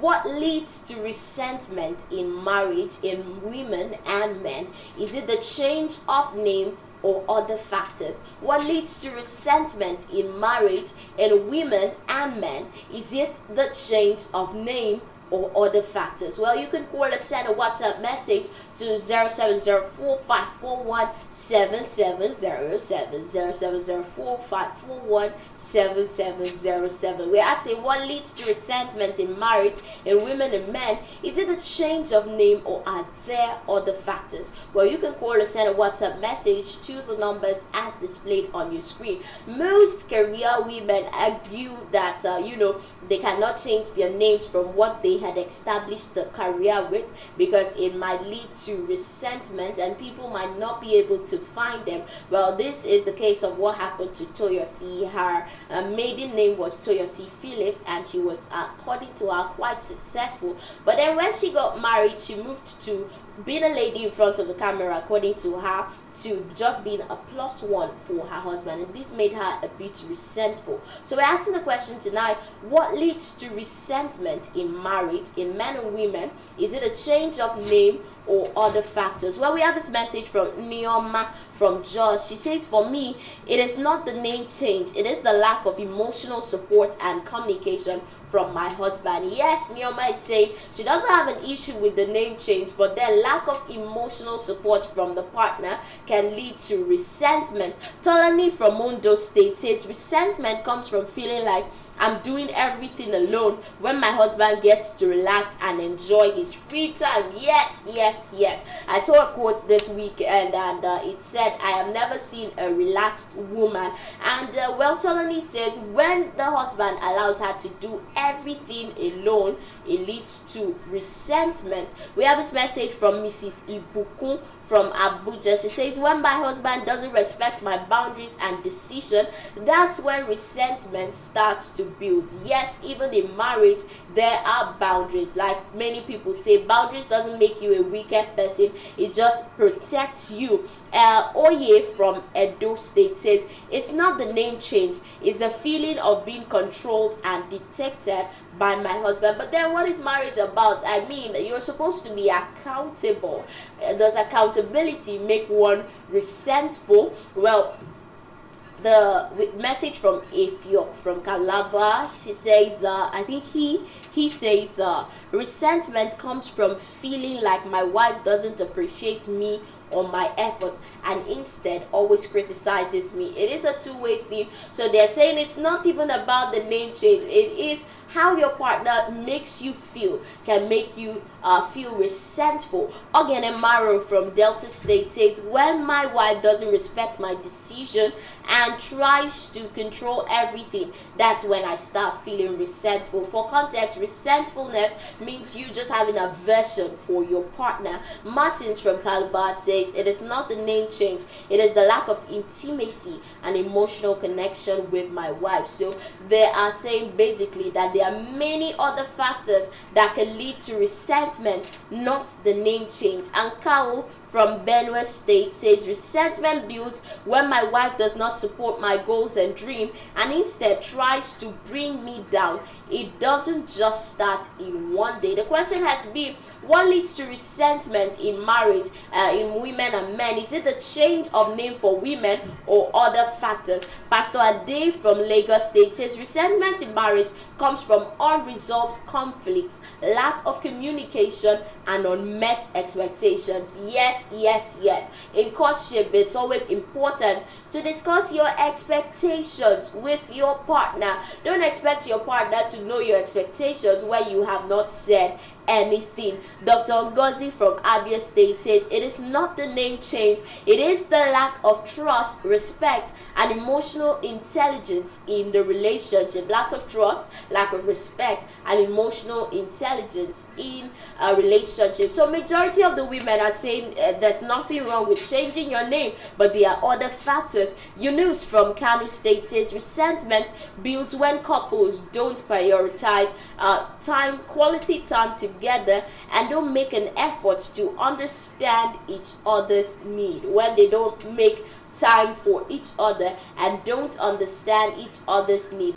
What leads to resentment in marriage in women and men? Is it the change of name or other factors? What leads to resentment in marriage in women and men? Is it the change of name or other factors? Well, you can call or send a WhatsApp message to 0704-541-7707. We're asking what leads to resentment in marriage in women and men. Is it the change of name or are there other factors? Well, you can call or send a WhatsApp message to the numbers as displayed on your screen. Most career women argue that they cannot change their names from what they had established the career with, because it might lead to resentment and people might not be able to find them. Well, this is the case of what happened to Toyosi. Her maiden name was Toyosi Phillips, and she was, according to her, quite successful. But then when she got married, she moved to being a lady in front of the camera, according to her, to just being a plus one for her husband, and this made her a bit resentful. So we're asking the question tonight: what leads to resentment in marriage in men and women? Is it a change of name or other factors? Well, we have this message from Neoma from Jos. She says, for me, it is not the name change, it is the lack of emotional support and communication from my husband. Yes, Neoma is saying she doesn't have an issue with the name change, but then lack of emotional support from the partner can lead to resentment. Tolani from Mondo State says resentment comes from feeling like I'm doing everything alone when my husband gets to relax and enjoy his free time. Yes. I saw a quote this weekend, and it said, I have never seen a relaxed woman. And Tolani says when the husband allows her to do everything alone, it leads to resentment. We have this message from Mrs. Ibuku from Abuja. She says, when my husband doesn't respect my boundaries and decision, that's when resentment starts to build. Yes, even in marriage there are boundaries. Like many people say, boundaries doesn't make you a wicked person, it just protects you. Oye from Edo State says it's not the name change, it's the feeling of being controlled and dictated by my husband. But then what is marriage about? I mean, you're supposed to be accountable. Does accountability make one resentful? Well, the message from Ifyok from Calabar, she says, I think he says, resentment comes from feeling like my wife doesn't appreciate me or my efforts and instead always criticizes me. It is a two-way thing. So they're saying it's not even about the name change, it is how your partner makes you feel can make you feel resentful. Ogene Maro from Delta State says, when my wife doesn't respect my decision and tries to control everything, that's when I start feeling resentful. For context, resentfulness means you just having aversion for your partner. Martins from Calabar says it is not the name change, it is the lack of intimacy and emotional connection with my wife. So they are saying basically that there are many other factors that can lead to resentment, not the name change. And Kao from Benue State says resentment builds when my wife does not support my goals and dream and instead tries to bring me down. It doesn't just start in one day. The question has been, what leads to resentment in marriage in women and men? Is it the change of name for women or other factors? Pastor Ade from Lagos State says resentment in marriage comes from unresolved conflicts, lack of communication, and unmet expectations. Yes. In courtship, it's always important to discuss your expectations with your partner. Don't expect your partner to know your expectations when you have not said anything. Dr. Ngozi from Abia State says it is not the name change, it is the lack of trust, respect, and emotional intelligence in the relationship. Lack of trust, lack of respect, and emotional intelligence in a relationship. So majority of the women are saying there's nothing wrong with changing your name, but there are other factors. Yunus from Kano State says resentment builds when couples don't prioritize quality time together and don't make an effort to understand each other's need. When they don't make time for each other and don't understand each other's need.